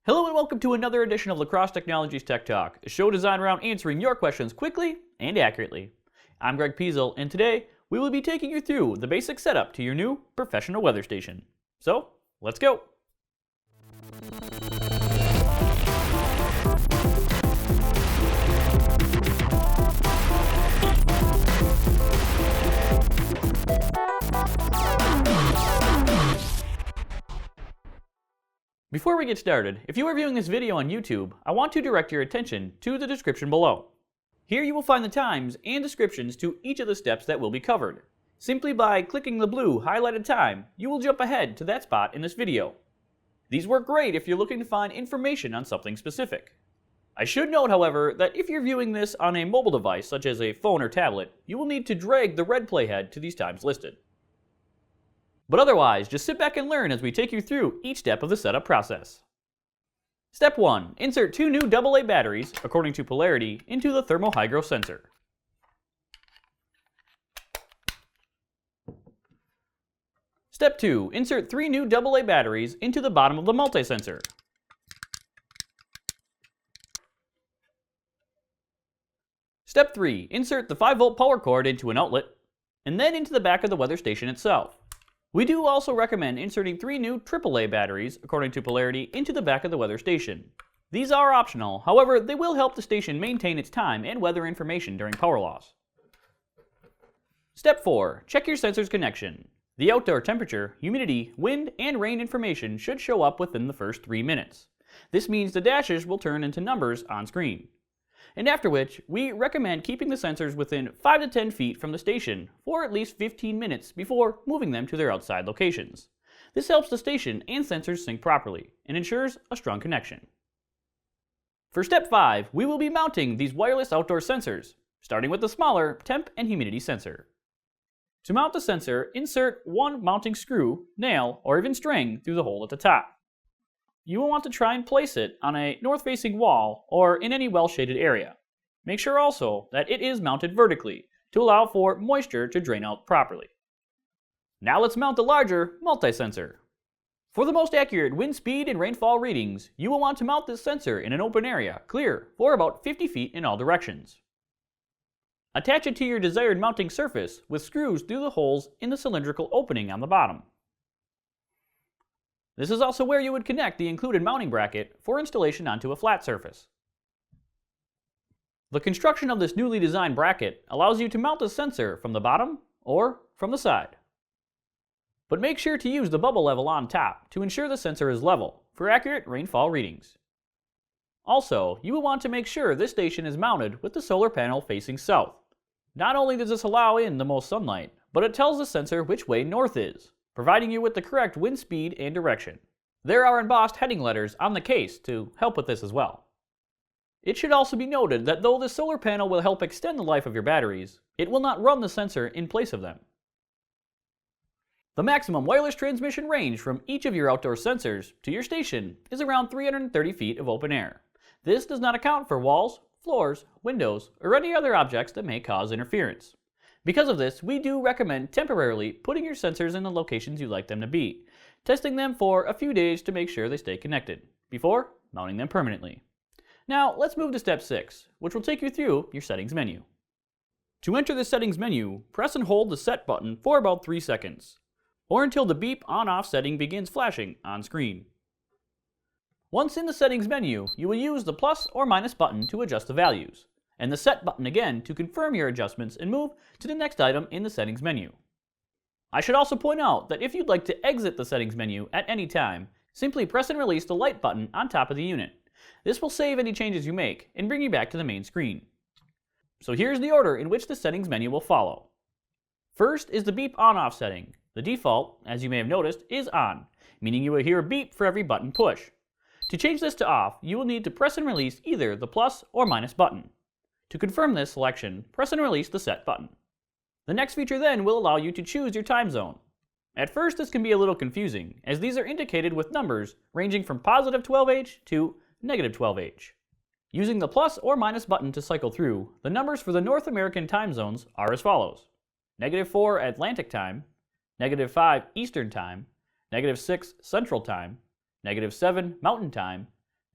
Hello and welcome to another edition of Lacrosse Technologies Tech Talk, a show designed around answering your questions quickly and accurately. I'm Greg Piesel, and today we will be taking you through the basic setup to your new professional weather station. So, let's go! Before we get started, if you are viewing this video on YouTube, I want to direct your attention to the description below. Here you will find the times and descriptions to each of the steps that will be covered. Simply by clicking the blue highlighted time, you will jump ahead to that spot in this video. These work great if you're looking to find information on something specific. I should note, however, that if you're viewing this on a mobile device such as a phone or tablet, you will need to drag the red playhead to these times listed. But otherwise, just sit back and learn as we take you through each step of the setup process. Step 1. Insert two new AA batteries, according to polarity, into the thermohydro sensor. Step 2. Insert three new AA batteries into the bottom of the multi-sensor. Step 3. Insert the 5-volt power cord into an outlet, and then into the back of the weather station itself. We do also recommend inserting three new AAA batteries, according to polarity, into the back of the weather station. These are optional, however, they will help the station maintain its time and weather information during power loss. Step 4. Check your sensor's connection. The outdoor temperature, humidity, wind, and rain information should show up within the first 3 minutes. This means the dashes will turn into numbers on screen. And after which, we recommend keeping the sensors within 5 to 10 feet from the station for at least 15 minutes before moving them to their outside locations. This helps the station and sensors sync properly and ensures a strong connection. For step 5, we will be mounting these wireless outdoor sensors, starting with the smaller temp and humidity sensor. To mount the sensor, insert one mounting screw, nail, or even string through the hole at the top. You will want to try and place it on a north-facing wall or in any well-shaded area. Make sure also that it is mounted vertically to allow for moisture to drain out properly. Now let's mount the larger multi-sensor. For the most accurate wind speed and rainfall readings, you will want to mount this sensor in an open area, clear, for about 50 feet in all directions. Attach it to your desired mounting surface with screws through the holes in the cylindrical opening on the bottom. This is also where you would connect the included mounting bracket for installation onto a flat surface. The construction of this newly designed bracket allows you to mount the sensor from the bottom or from the side. But make sure to use the bubble level on top to ensure the sensor is level for accurate rainfall readings. Also, you will want to make sure this station is mounted with the solar panel facing south. Not only does this allow in the most sunlight, but it tells the sensor which way north is, providing you with the correct wind speed and direction. There are embossed heading letters on the case to help with this as well. It should also be noted that though the solar panel will help extend the life of your batteries, it will not run the sensor in place of them. The maximum wireless transmission range from each of your outdoor sensors to your station is around 330 feet of open air. This does not account for walls, floors, windows, or any other objects that may cause interference. Because of this, we do recommend temporarily putting your sensors in the locations you like them to be, testing them for a few days to make sure they stay connected, before mounting them permanently. Now, let's move to step 6, which will take you through your settings menu. To enter the settings menu, press and hold the set button for about 3 seconds, or until the beep on-off setting begins flashing on screen. Once in the settings menu, you will use the plus or minus button to adjust the values, and the set button again to confirm your adjustments and move to the next item in the settings menu. I should also point out that if you'd like to exit the settings menu at any time, simply press and release the light button on top of the unit. This will save any changes you make and bring you back to the main screen. So here's the order in which the settings menu will follow. First is the beep on-off setting. The default, as you may have noticed, is on, meaning you will hear a beep for every button push. To change this to off, you will need to press and release either the plus or minus button. To confirm this selection, press and release the set button. The next feature then will allow you to choose your time zone. At first this can be a little confusing, as these are indicated with numbers ranging from positive 12H to negative 12H. Using the plus or minus button to cycle through, the numbers for the North American time zones are as follows: -4 Atlantic time, -5 Eastern time, -6 Central time, -7 Mountain time,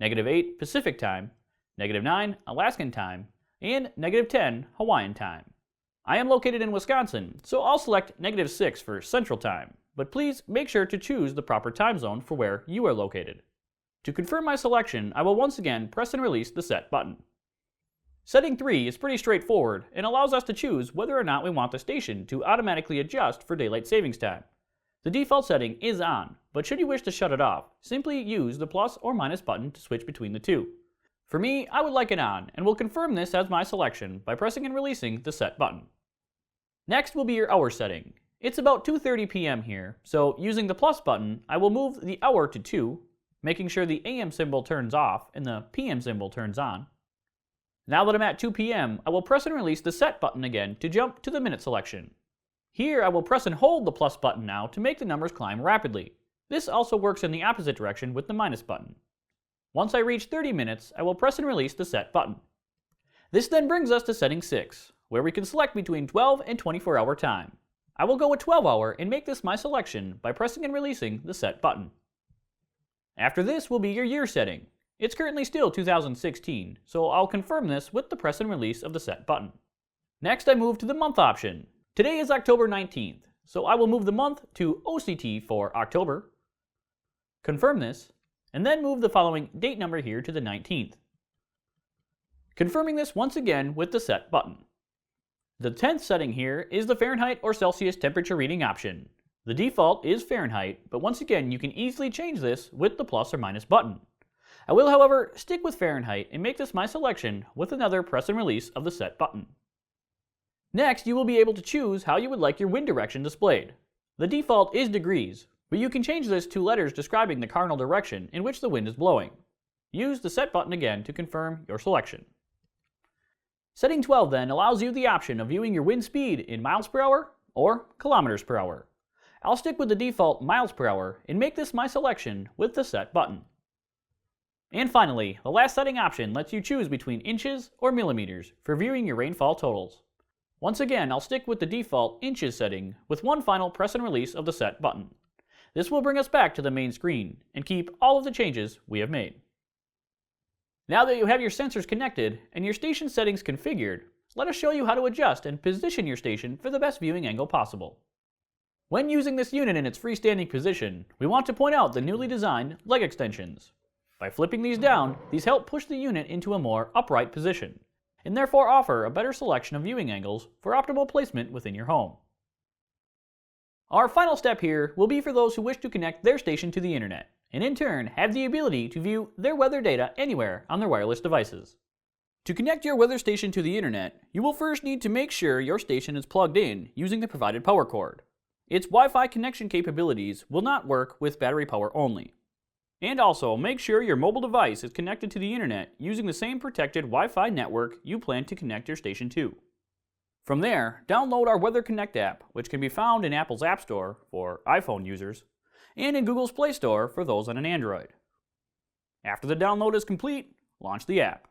-8 Pacific Time, -9 Alaskan Time, and -10 Hawaiian Time. I am located in Wisconsin, so I'll select -6 for Central Time, but please make sure to choose the proper time zone for where you are located. To confirm my selection, I will once again press and release the Set button. Setting 3 is pretty straightforward and allows us to choose whether or not we want the station to automatically adjust for daylight savings time. The default setting is on, but should you wish to shut it off, simply use the plus or minus button to switch between the two. For me, I would like it on, and will confirm this as my selection by pressing and releasing the Set button. Next will be your hour setting. It's about 2:30 p.m. here, so using the plus button, I will move the hour to 2, making sure the AM symbol turns off and the PM symbol turns on. Now that I'm at 2 p.m., I will press and release the Set button again to jump to the minute selection. Here I will press and hold the plus button now to make the numbers climb rapidly. This also works in the opposite direction with the minus button. Once I reach 30 minutes, I will press and release the Set button. This then brings us to setting 6, where we can select between 12 and 24-hour time. I will go with 12-hour and make this my selection by pressing and releasing the Set button. After this will be your year setting. It's currently still 2016, so I'll confirm this with the press and release of the Set button. Next I move to the month option. Today is October 19th, so I will move the month to OCT for October, confirm this, and then move the following date number here to the 19th. Confirming this once again with the Set button. The 10th setting here is the Fahrenheit or Celsius temperature reading option. The default is Fahrenheit, but once again you can easily change this with the plus or minus button. I will, however, stick with Fahrenheit and make this my selection with another press and release of the Set button. Next, you will be able to choose how you would like your wind direction displayed. The default is degrees, but you can change this to letters describing the cardinal direction in which the wind is blowing. Use the Set button again to confirm your selection. Setting 12 then allows you the option of viewing your wind speed in miles per hour or kilometers per hour. I'll stick with the default miles per hour and make this my selection with the Set button. And finally, the last setting option lets you choose between inches or millimeters for viewing your rainfall totals. Once again, I'll stick with the default inches setting with one final press and release of the Set button. This will bring us back to the main screen and keep all of the changes we have made. Now that you have your sensors connected and your station settings configured, let us show you how to adjust and position your station for the best viewing angle possible. When using this unit in its freestanding position, we want to point out the newly designed leg extensions. By flipping these down, these help push the unit into a more upright position, and therefore offer a better selection of viewing angles for optimal placement within your home. Our final step here will be for those who wish to connect their station to the internet, and in turn have the ability to view their weather data anywhere on their wireless devices. To connect your weather station to the internet, you will first need to make sure your station is plugged in using the provided power cord. Its Wi-Fi connection capabilities will not work with battery power only. And also, make sure your mobile device is connected to the internet using the same protected Wi-Fi network you plan to connect your station to. From there, download our Weather Connect app, which can be found in Apple's App Store for iPhone users, and in Google's Play Store for those on an Android. After the download is complete, launch the app.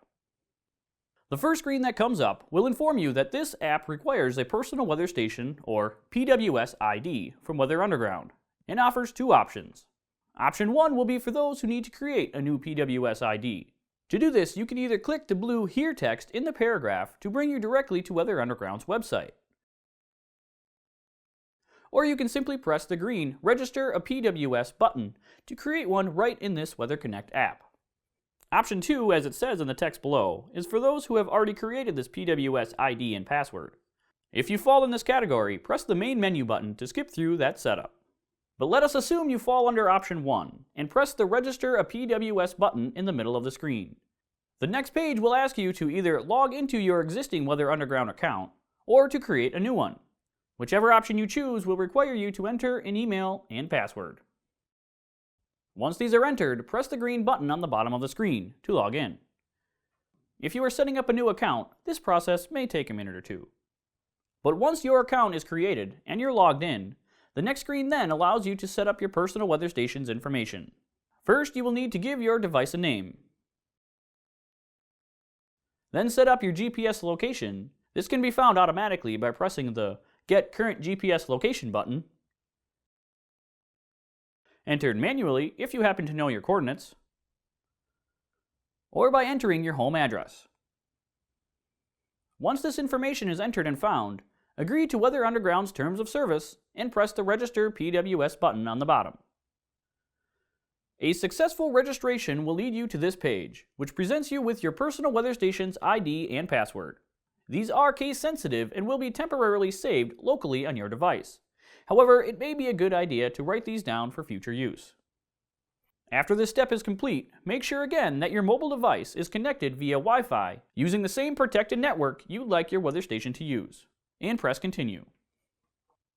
The first screen that comes up will inform you that this app requires a personal weather station, or PWS ID, from Weather Underground, and offers two options. Option 1 will be for those who need to create a new PWS ID. To do this, you can either click the blue Here text in the paragraph to bring you directly to Weather Underground's website, or you can simply press the green Register a PWS button to create one right in this Weather Connect app. Option 2, as it says in the text below, is for those who have already created this PWS ID and password. If you fall in this category, press the main menu button to skip through that setup. But let us assume you fall under option 1 and press the Register a PWS button in the middle of the screen. The next page will ask you to either log into your existing Weather Underground account or to create a new one. Whichever option you choose will require you to enter an email and password. Once these are entered, press the green button on the bottom of the screen to log in. If you are setting up a new account, this process may take a minute or two. But once your account is created and you're logged in, the next screen then allows you to set up your personal weather station's information. First, you will need to give your device a name. Then set up your GPS location. This can be found automatically by pressing the Get Current GPS Location button, entered manually if you happen to know your coordinates, or by entering your home address. Once this information is entered and found, agree to Weather Underground's terms of service and press the Register PWS button on the bottom. A successful registration will lead you to this page, which presents you with your personal weather station's ID and password. These are case sensitive and will be temporarily saved locally on your device. However, it may be a good idea to write these down for future use. After this step is complete, make sure again that your mobile device is connected via Wi-Fi using the same protected network you'd like your weather station to use, and press Continue.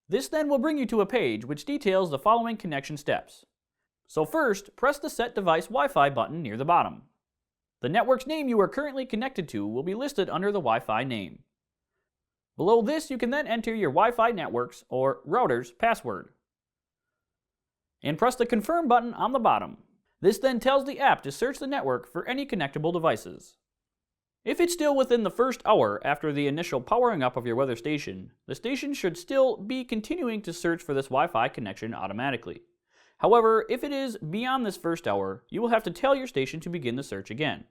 This then will bring you to a page which details the following connection steps. So first, press the Set Device Wi-Fi button near the bottom. The network's name you are currently connected to will be listed under the Wi-Fi name. Below this, you can then enter your Wi-Fi network's or router's password, and press the Confirm button on the bottom. This then tells the app to search the network for any connectable devices. If it's still within the first hour after the initial powering up of your weather station, the station should still be continuing to search for this Wi-Fi connection automatically. However, if it is beyond this first hour, you will have to tell your station to begin the search again.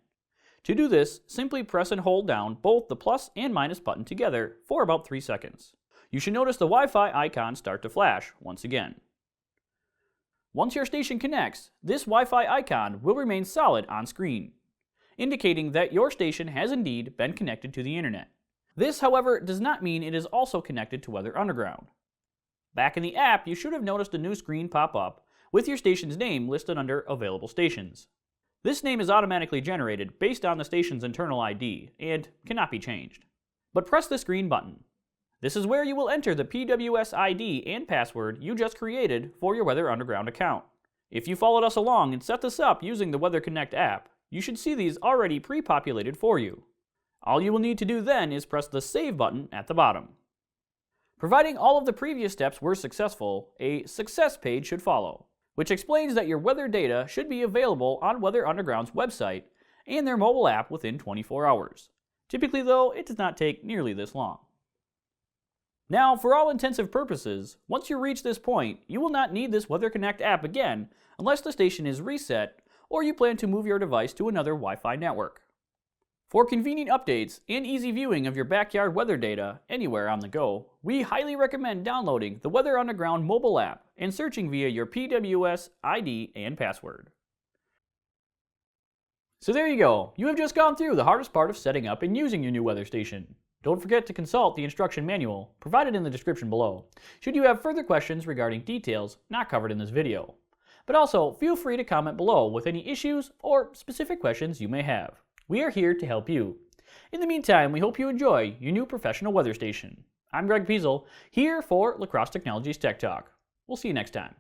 To do this, simply press and hold down both the plus and minus button together for about 3 seconds. You should notice the Wi-Fi icon start to flash once again. Once your station connects, this Wi-Fi icon will remain solid on screen, indicating that your station has indeed been connected to the internet. This, however, does not mean it is also connected to Weather Underground. Back in the app, you should have noticed a new screen pop up with your station's name listed under Available Stations. This name is automatically generated based on the station's internal ID and cannot be changed. But press this green button. This is where you will enter the PWS ID and password you just created for your Weather Underground account. If you followed us along and set this up using the Weather Connect app, you should see these already pre-populated for you. All you will need to do then is press the Save button at the bottom. Providing all of the previous steps were successful, a success page should follow, which explains that your weather data should be available on Weather Underground's website and their mobile app within 24 hours. Typically though, it does not take nearly this long. Now, for all intensive purposes, once you reach this point, you will not need this Weather Connect app again unless the station is reset or you plan to move your device to another Wi-Fi network. For convenient updates and easy viewing of your backyard weather data anywhere on the go, we highly recommend downloading the Weather Underground mobile app and searching via your PWS ID and password. So there you go. You have just gone through the hardest part of setting up and using your new weather station. Don't forget to consult the instruction manual provided in the description below, should you have further questions regarding details not covered in this video. But also, feel free to comment below with any issues or specific questions you may have. We are here to help you. In the meantime, we hope you enjoy your new professional weather station. I'm Greg Piesel, here for La Crosse Technologies Tech Talk. We'll see you next time.